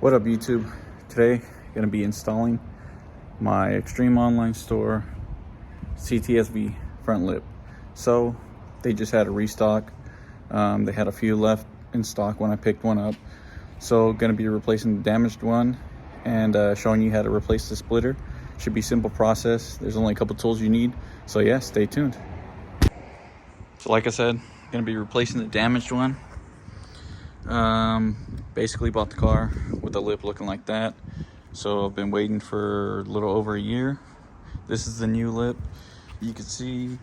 What up, YouTube? Today gonna be installing my Extremeonlinestore CTS-V front lip. So they just had a restock. They had a few left in stock when I picked one up. So gonna be replacing the damaged one and showing you how to replace the splitter. Should be a simple process. There's only a couple tools you need. So yeah, stay tuned. So like I said, gonna be replacing the damaged one. Basically bought the car with the lip looking like that, so I've been waiting for a little over a year. This is the new lip. You can see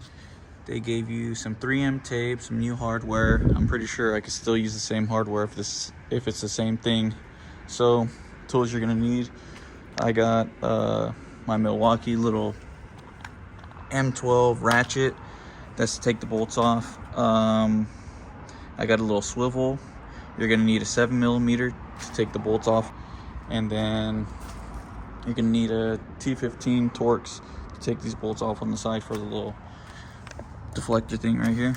they gave you some 3M tape, some new hardware. I'm pretty sure I could still use the same hardware if it's the same thing. So tools you're gonna need, I got my Milwaukee little M12 ratchet. That's to take the bolts off. I got a little swivel. You're gonna need a 7mm to take the bolts off, and then you're gonna need a T15 Torx to take these bolts off on the side for the little deflector thing right here.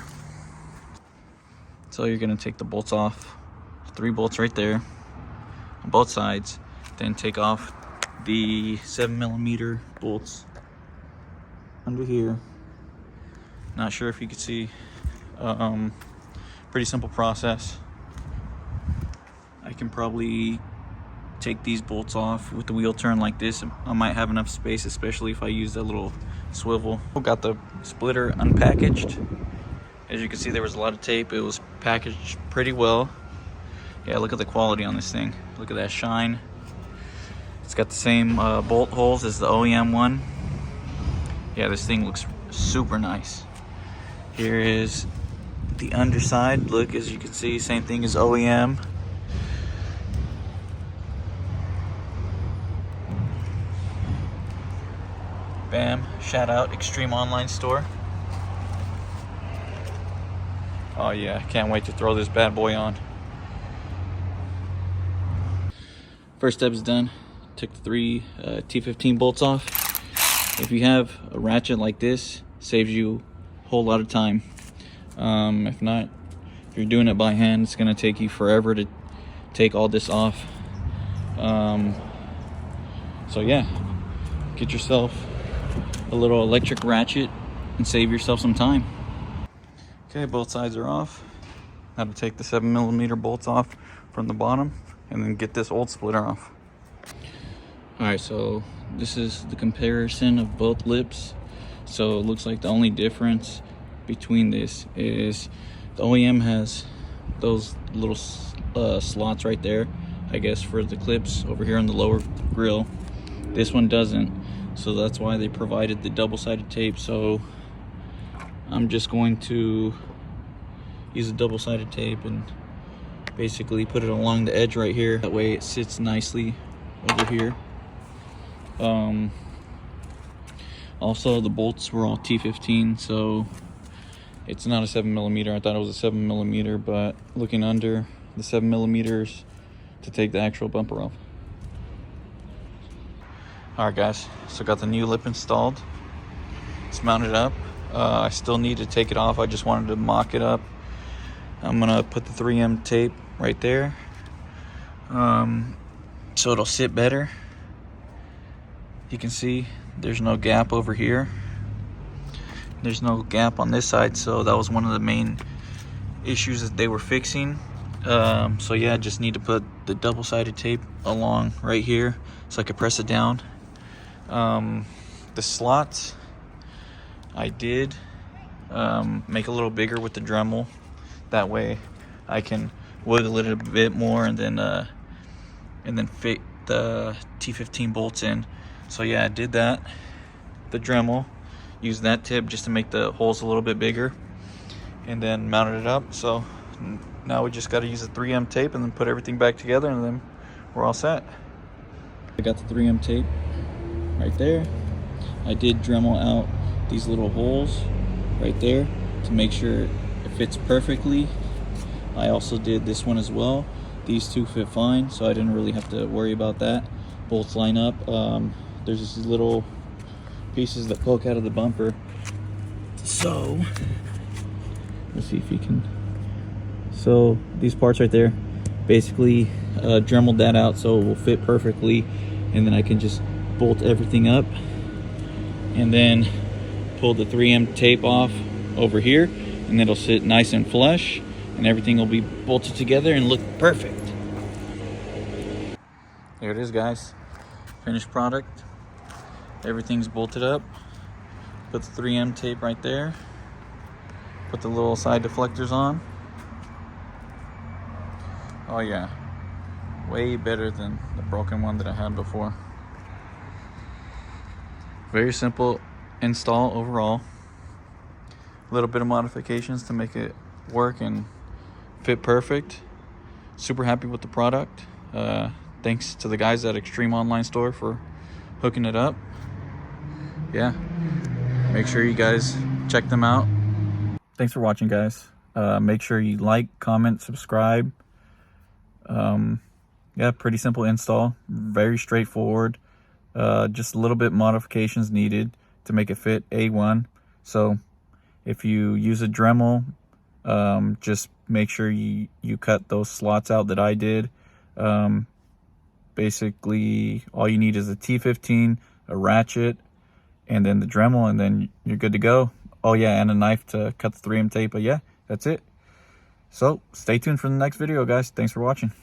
So you're gonna take the bolts off, 3 bolts right there on both sides, then take off the 7mm bolts under here. Not sure if you can see. Pretty simple process. I can probably take these bolts off with the wheel turn like this. I might have enough space, especially if I use that little swivel. Got the splitter unpackaged. As you can see, there was a lot of tape. It was packaged pretty well. Yeah, look at the quality on this thing. Look at that shine. It's got the same bolt holes as the OEM one. Yeah, this thing looks super nice. Here is the underside. Look, as you can see, same thing as OEM. Bam, shout out Extremeonlinestore. Oh yeah, can't wait to throw this bad boy on. First step is done. Took the 3 T15 bolts off. If you have a ratchet like this, saves you a whole lot of time. If not, if you're doing it by hand, it's gonna take you forever to take all this off. So yeah, get yourself a little electric ratchet and save yourself some time. Okay, both sides are off. Now to take the 7mm bolts off from the bottom and then get this old splitter off. Alright, so this is the comparison of both lips. So it looks like the only difference between this is the OEM has those little slots right there, I guess, for the clips over here on the lower grill. This one doesn't. So that's why they provided the double-sided tape. So I'm just going to use a double-sided tape and basically put it along the edge right here. That way it sits nicely over here. Also, the bolts were all T15, so it's not a 7mm. I thought it was a 7mm, but looking under the 7mm to take the actual bumper off. Alright guys, so got the new lip installed. It's mounted up. I still need to take it off. I just wanted to mock it up. I'm gonna put the 3M tape right there, so it'll sit better. You can see there's no gap over here. There's no gap on this side, so that was one of the main issues that they were fixing. So yeah, I just need to put the double-sided tape along right here so I can press it down. The slots I did make a little bigger with the Dremel. That way I can wiggle it a bit more and then fit the T15 bolts in. So yeah, I did that. The Dremel, used that tip just to make the holes a little bit bigger, and then mounted it up. So now we just got to use the 3M tape and then put everything back together, and then we're all set. I got the 3M tape right there. I did Dremel out these little holes right there to make sure it fits perfectly. I also did this one as well. These two fit fine, so I didn't really have to worry about that. Bolts line up. There's these little pieces that poke out of the bumper. So let's see if you can. So these parts right there basically dremeled that out so it will fit perfectly, and then I can just bolt everything up and then pull the 3M tape off over here, and it'll sit nice and flush and everything will be bolted together and look perfect. Here it is, guys. Finished product. Everything's bolted up. Put the 3M tape right there. Put the little side deflectors on. Oh yeah, way better than the broken one that I had before. Very simple install overall. A little bit of modifications to make it work and fit perfect. Super happy with the product. Thanks to the guys at Extremeonlinestore for hooking it up. Yeah, make sure you guys check them out. Thanks for watching, guys. Make sure you like, comment, subscribe. Yeah, pretty simple install, very straightforward. Just a little bit modifications needed to make it fit A1. So if you use a Dremel, just make sure you cut those slots out that I did. Basically all you need is a T15, a ratchet, and then the Dremel, and then you're good to go. Oh yeah, and a knife to cut the 3M tape. But yeah, that's it. So stay tuned for the next video, guys. Thanks for watching.